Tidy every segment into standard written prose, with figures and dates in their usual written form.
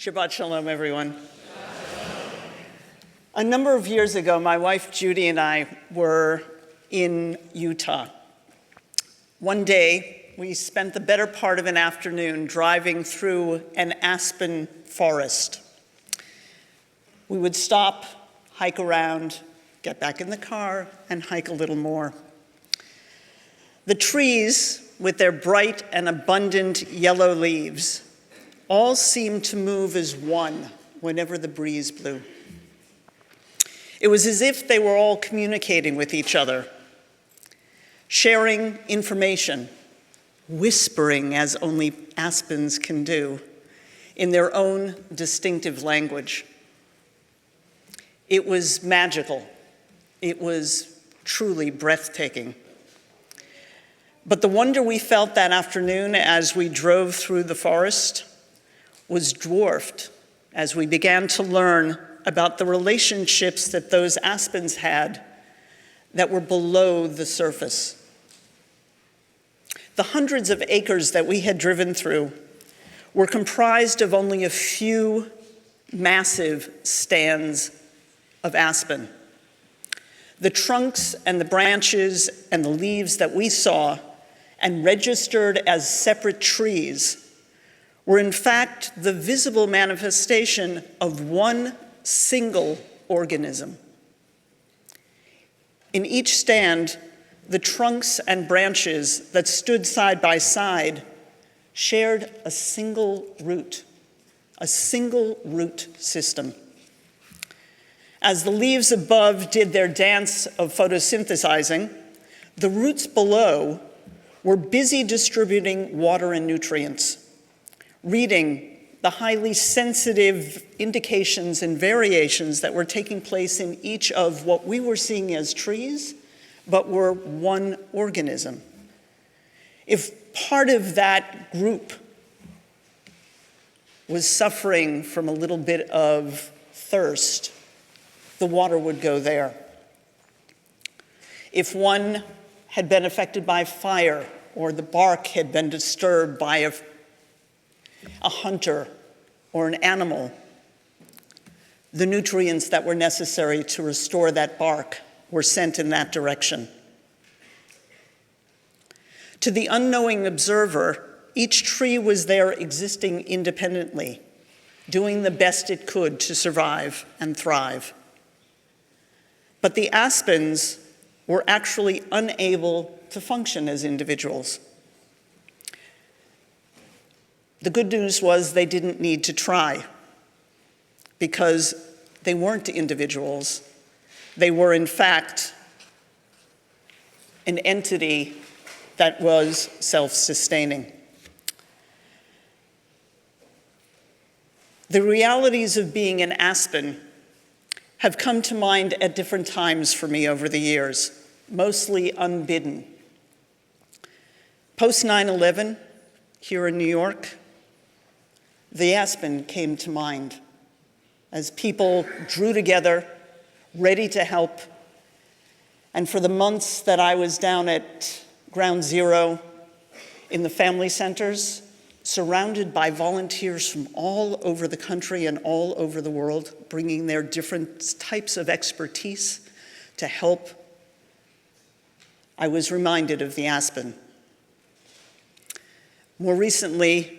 Shabbat Shalom, everyone. A number of years ago, my wife Judy and I were in Utah. One day, we spent the better part of an afternoon driving through an aspen forest. We would stop, hike around, get back in the car, and hike a little more. The trees, with their bright and abundant yellow leaves, all seemed to move as one whenever the breeze blew. It was as if they were all communicating with each other, sharing information, whispering as only aspens can do, in their own distinctive language. It was magical. It was truly breathtaking. But the wonder we felt that afternoon as we drove through the forest was dwarfed as we began to learn about the relationships that those aspens had that were below the surface. The hundreds of acres that we had driven through were comprised of only a few massive stands of aspen. The trunks and the branches and the leaves that we saw and registered as separate trees were in fact the visible manifestation of one single organism. In each stand, the trunks and branches that stood side by side shared a single root system. As the leaves above did their dance of photosynthesizing, the roots below were busy distributing water and nutrients, reading the highly sensitive indications and variations that were taking place in each of what we were seeing as trees, but were one organism. If part of that group was suffering from a little bit of thirst, the water would go there. If one had been affected by fire or the bark had been disturbed by a hunter or an animal, the nutrients that were necessary to restore that bark were sent in that direction. To the unknowing observer, each tree was there existing independently, doing the best it could to survive and thrive. But the aspens were actually unable to function as individuals. The good news was they didn't need to try, because they weren't individuals. They were, in fact, an entity that was self-sustaining. The realities of being an aspen have come to mind at different times for me over the years, mostly unbidden. Post 9/11, here in New York, the aspen came to mind as people drew together, ready to help. And for the months that I was down at Ground Zero in the family centers, surrounded by volunteers from all over the country and all over the world, bringing their different types of expertise to help, I was reminded of the aspen. More recently,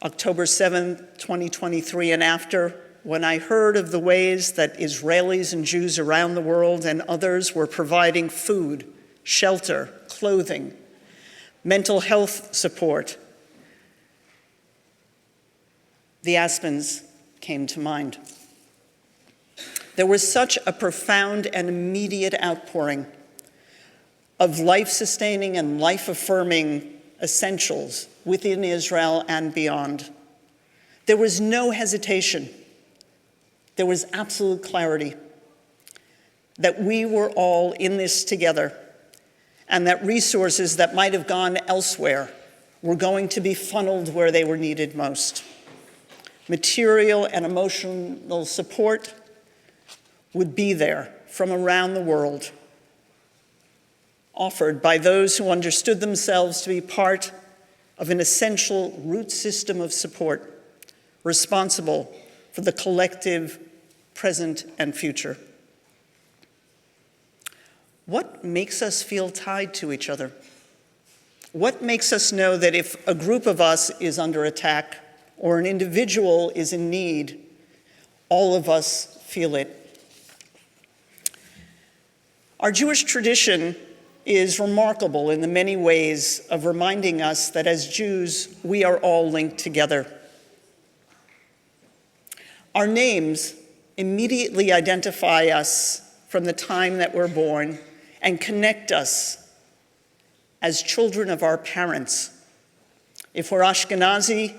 October 7, 2023, and after, when I heard of the ways that Israelis and Jews around the world and others were providing food, shelter, clothing, mental health support, the aspens came to mind. There was such a profound and immediate outpouring of life-sustaining and life-affirming essentials within Israel and beyond. There was no hesitation. There was absolute clarity that we were all in this together, and that resources that might have gone elsewhere were going to be funneled where they were needed most. Material and emotional support would be there from around the world, offered by those who understood themselves to be part of an essential root system of support responsible for the collective present and future. What makes us feel tied to each other? What makes us know that if a group of us is under attack or an individual is in need, all of us feel it? Our Jewish tradition is remarkable in the many ways of reminding us that as Jews, we are all linked together. Our names immediately identify us from the time that we're born and connect us as children of our parents. If we're Ashkenazi,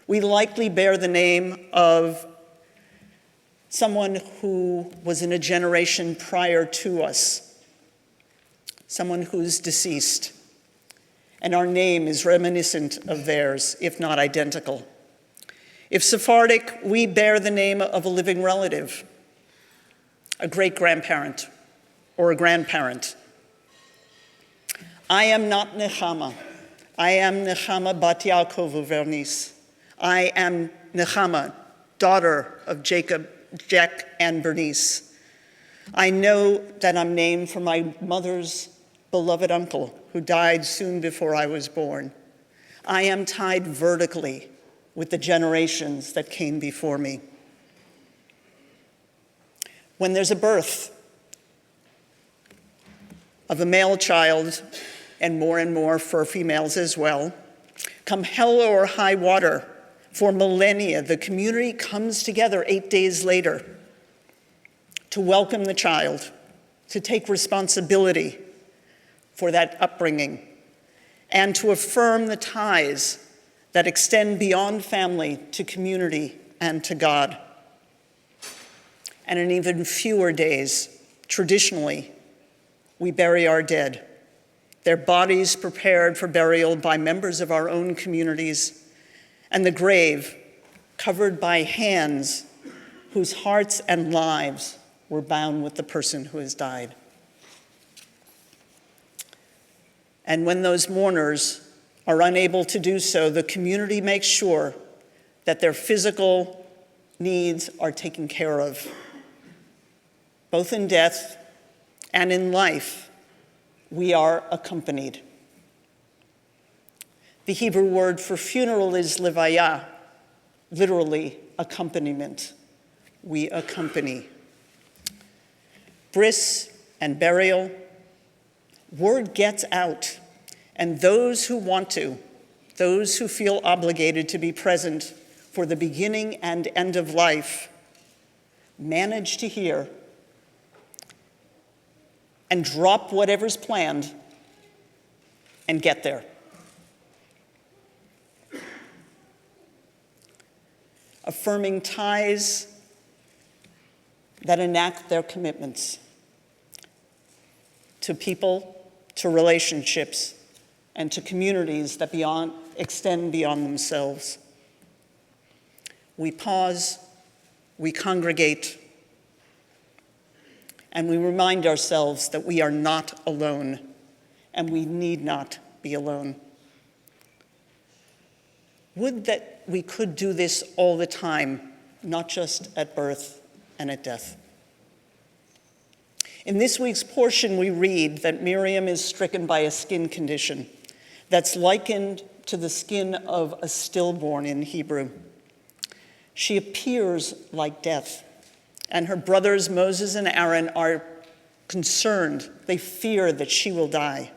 we likely bear the name of someone who was in a generation prior to us, someone who's deceased, and our name is reminiscent of theirs, if not identical. If Sephardic, we bear the name of a living relative, a great-grandparent or a grandparent. I am not Nechama. I am Nechama bat Yaakov uvernis. I am Nechama, daughter of Jack and Bernice. I know that I'm named for my mother's beloved uncle who died soon before I was born. I am tied vertically with the generations that came before me. When there's a birth of a male child, and more for females as well, come hell or high water, for millennia, the community comes together 8 days later to welcome the child, to take responsibility for that upbringing, and to affirm the ties that extend beyond family to community and to God. And in even fewer days, traditionally, we bury our dead, their bodies prepared for burial by members of our own communities, and the grave covered by hands whose hearts and lives were bound with the person who has died. And when those mourners are unable to do so, the community makes sure that their physical needs are taken care of, both in death and in life. We are accompanied. The Hebrew word for funeral is levaya, literally accompaniment. We accompany. Bris and burial, word gets out, and those who want to, those who feel obligated to be present for the beginning and end of life, manage to hear and drop whatever's planned and get there. Affirming ties that enact their commitments to people, to relationships, and to communities that extend beyond themselves. We pause, we congregate, and we remind ourselves that we are not alone, and we need not be alone. Would that we could do this all the time, not just at birth and at death. In this week's portion, we read that Miriam is stricken by a skin condition that's likened to the skin of a stillborn in Hebrew. She appears like death, and her brothers Moses and Aaron are concerned. They fear that she will die.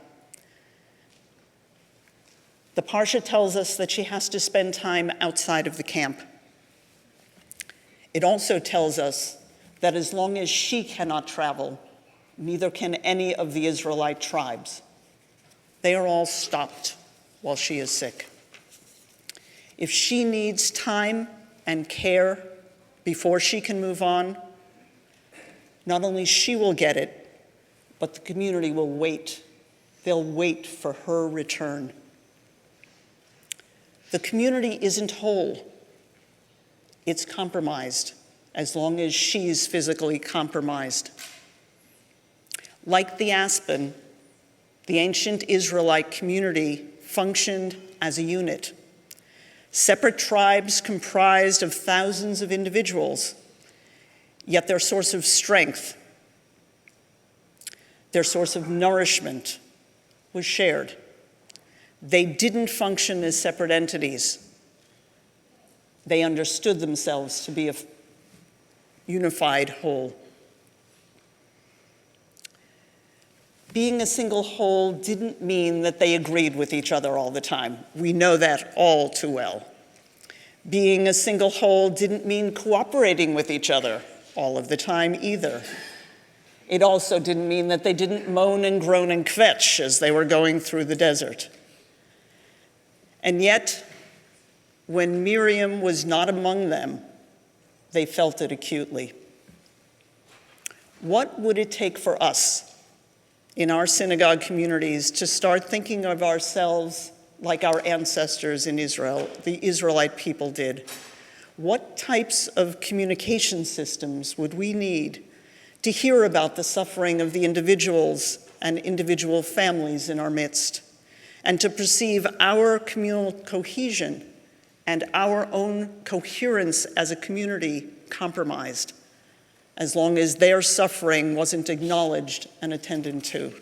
The Parsha tells us that she has to spend time outside of the camp. It also tells us that as long as she cannot travel, neither can any of the Israelite tribes. They are all stopped while she is sick. If she needs time and care before she can move on, not only she will get it, but the community will wait. They'll wait for her return. The community isn't whole. It's compromised, as long as she's physically compromised. Like the aspen, the ancient Israelite community functioned as a unit. separate tribes comprised of thousands of individuals, yet their source of strength, their source of nourishment was shared. They didn't function as separate entities. They understood themselves to be a unified whole. Being a single whole didn't mean that they agreed with each other all the time. We know that all too well. Being a single whole didn't mean cooperating with each other all of the time either. It also didn't mean that they didn't moan and groan and kvetch as they were going through the desert. And yet, when Miriam was not among them, they felt it acutely. What would it take for us in our synagogue communities to start thinking of ourselves like our ancestors in Israel, the Israelite people did? What types of communication systems would we need to hear about the suffering of the individuals and individual families in our midst, and to perceive our communal cohesion and our own coherence as a community compromised, as long as their suffering wasn't acknowledged and attended to?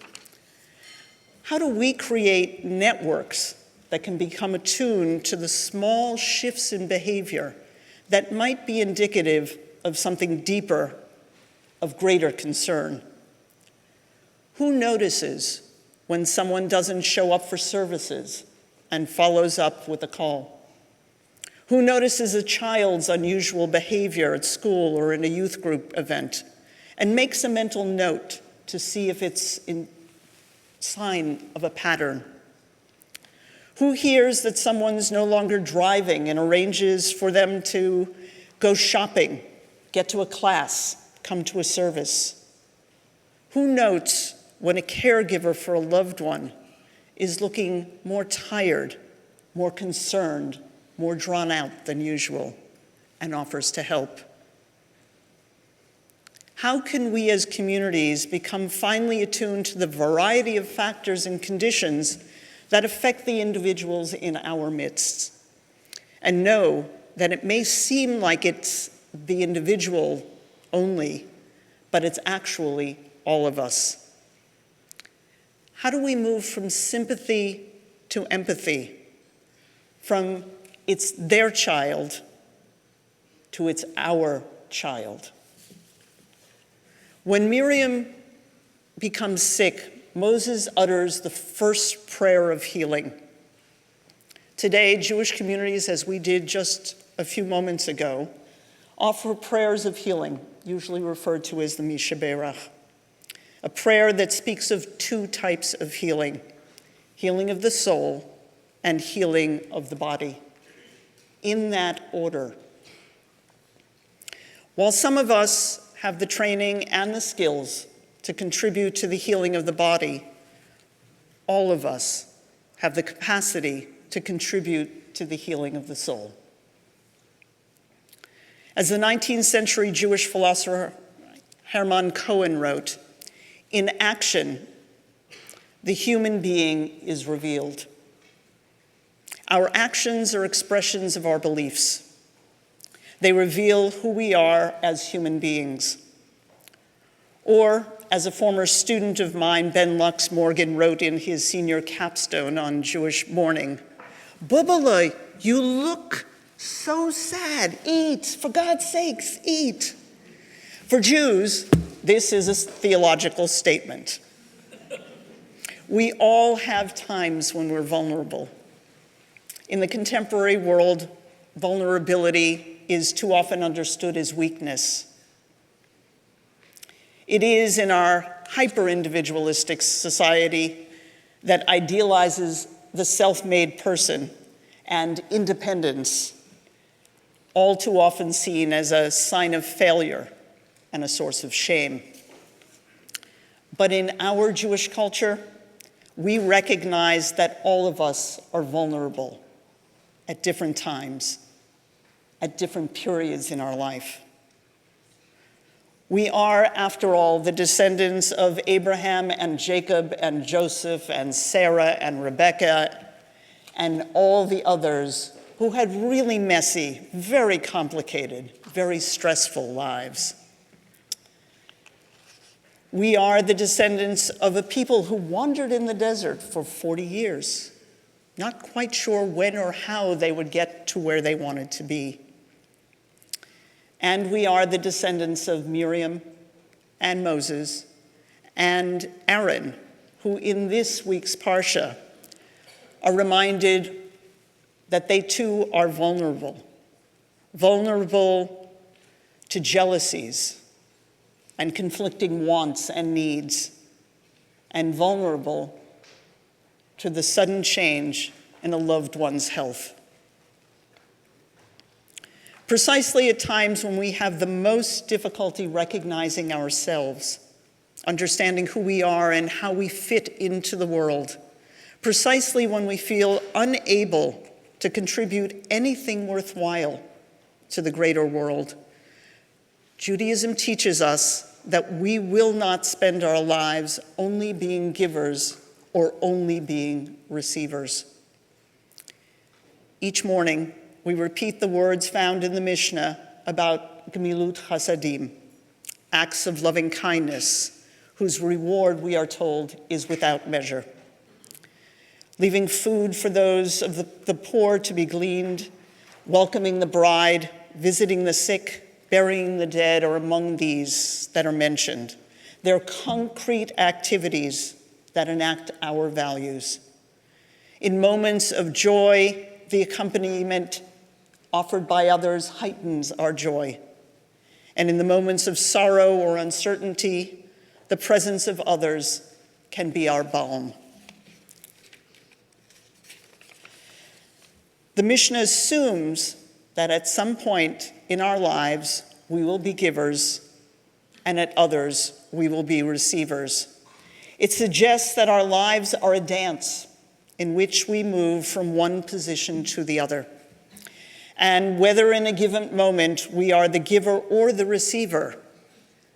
How do we create networks that can become attuned to the small shifts in behavior that might be indicative of something deeper, of greater concern? Who notices when someone doesn't show up for services and follows up with a call? Who notices a child's unusual behavior at school or in a youth group event and makes a mental note to see if it's a sign of a pattern? Who hears that someone's no longer driving and arranges for them to go shopping, get to a class, come to a service? Who notes when a caregiver for a loved one is looking more tired, more concerned, more drawn out than usual, and offers to help? How can we as communities become finely attuned to the variety of factors and conditions that affect the individuals in our midst, and know that it may seem like it's the individual only, but it's actually all of us? How do we move from sympathy to empathy, from it's their child to it's our child? When Miriam becomes sick, Moses utters the first prayer of healing. Today, Jewish communities, as we did just a few moments ago, offer prayers of healing, usually referred to as the Mishaberach, a prayer that speaks of two types of healing: healing of the soul and healing of the body, in that order. While some of us have the training and the skills to contribute to the healing of the body, all of us have the capacity to contribute to the healing of the soul. As the 19th century Jewish philosopher Hermann Cohen wrote, "In action, the human being is revealed." Our actions are expressions of our beliefs. They reveal who we are as human beings. Or, as a former student of mine, Ben Lux Morgan, wrote in his senior capstone on Jewish mourning, "Bubala, you look so sad. Eat, for God's sakes, eat." For Jews, this is a theological statement. We all have times when we're vulnerable. In the contemporary world, vulnerability is too often understood as weakness. It is in our hyper-individualistic society that idealizes the self-made person and independence, all too often seen as a sign of failure and a source of shame. But in our Jewish culture, we recognize that all of us are vulnerable at different times, at different periods in our life. We are, after all, the descendants of Abraham and Jacob and Joseph and Sarah and Rebecca and all the others who had really messy, very complicated, very stressful lives. We are the descendants of a people who wandered in the desert for 40 years, not quite sure when or how they would get to where they wanted to be. And we are the descendants of Miriam and Moses and Aaron, who in this week's Parsha are reminded that they too are vulnerable to jealousies and conflicting wants and needs, and vulnerable to the sudden change in a loved one's health. Precisely at times when we have the most difficulty recognizing ourselves, understanding who we are and how we fit into the world, precisely when we feel unable to contribute anything worthwhile to the greater world, Judaism teaches us that we will not spend our lives only being givers or only being receivers. Each morning, we repeat the words found in the Mishnah about Gemilut Chasadim, acts of loving kindness, whose reward, we are told, is without measure. Leaving food for those of the poor to be gleaned, welcoming the bride, visiting the sick, burying the dead are among these that are mentioned. They're concrete activities that enact our values. In moments of joy, the accompaniment offered by others heightens our joy. And in the moments of sorrow or uncertainty, the presence of others can be our balm. The Mishnah assumes that at some point in our lives, we will be givers, and at others, we will be receivers. It suggests that our lives are a dance in which we move from one position to the other. And whether in a given moment we are the giver or the receiver,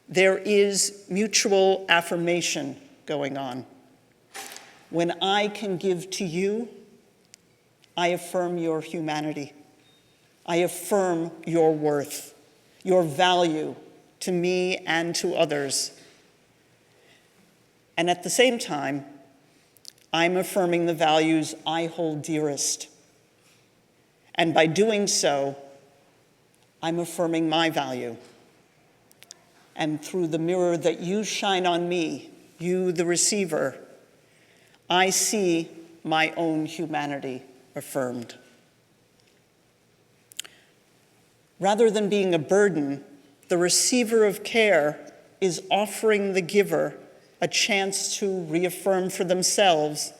there is mutual affirmation going on. When I can give to you, I affirm your humanity. I affirm your worth, your value to me and to others. And at the same time, I'm affirming the values I hold dearest. And by doing so, I'm affirming my value. And through the mirror that you shine on me, you, the receiver, I see my own humanity affirmed. Rather than being a burden, the receiver of care is offering the giver a chance to reaffirm for themselves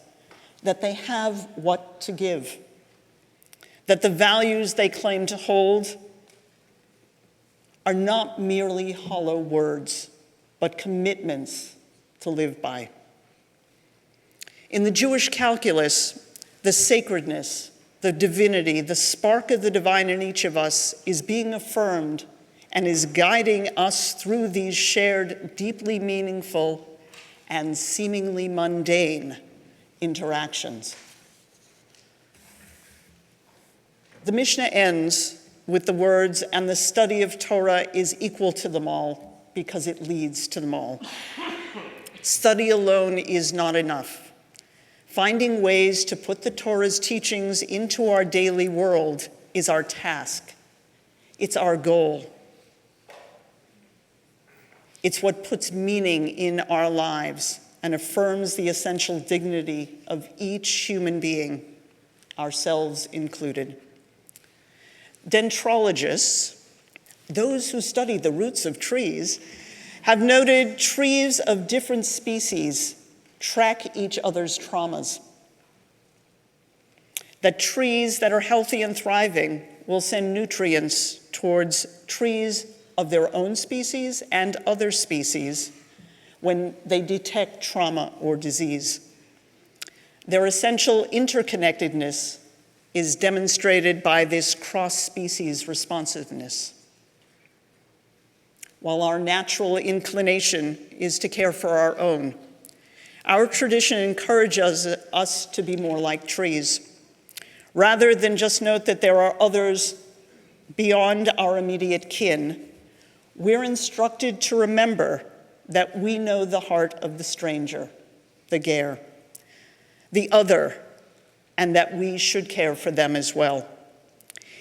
that they have what to give, that the values they claim to hold are not merely hollow words, but commitments to live by. In the Jewish calculus, the sacredness, the divinity, the spark of the divine in each of us is being affirmed and is guiding us through these shared, deeply meaningful and seemingly mundane interactions. The Mishnah ends with the words, "And the study of Torah is equal to them all because it leads to them all." Study alone is not enough. Finding ways to put the Torah's teachings into our daily world is our task. It's our goal. It's what puts meaning in our lives and affirms the essential dignity of each human being, ourselves included. Dendrologists, those who study the roots of trees, have noted trees of different species track each other's traumas. That trees that are healthy and thriving will send nutrients towards trees of their own species and other species when they detect trauma or disease. Their essential interconnectedness is demonstrated by this cross-species responsiveness. While our natural inclination is to care for our own, our tradition encourages us to be more like trees, Rather than just note that there are others beyond our immediate kin, we're instructed to remember that we know the heart of the stranger, the ger, the other, and that we should care for them as well.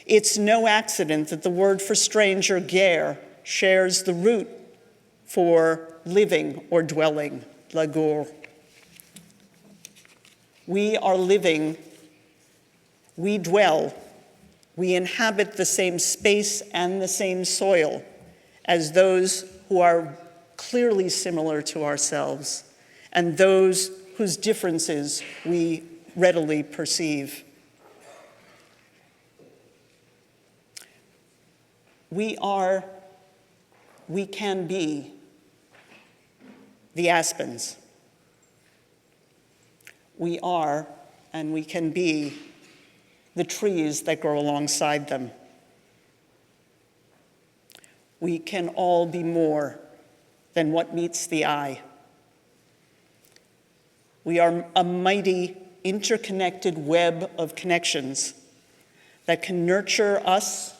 It's no accident that the word for stranger, ger, shares the root for living or dwelling, lagur. We are living, we dwell, we inhabit the same space and the same soil as those who are clearly similar to ourselves and those whose differences we readily perceive. We can be the aspens. We are, and we can be, the trees that grow alongside them. We can all be more than what meets the eye. We are a mighty, interconnected web of connections that can nurture us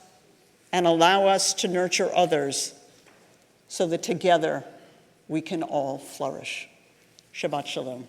and allow us to nurture others so that together we can all flourish. Shabbat Shalom.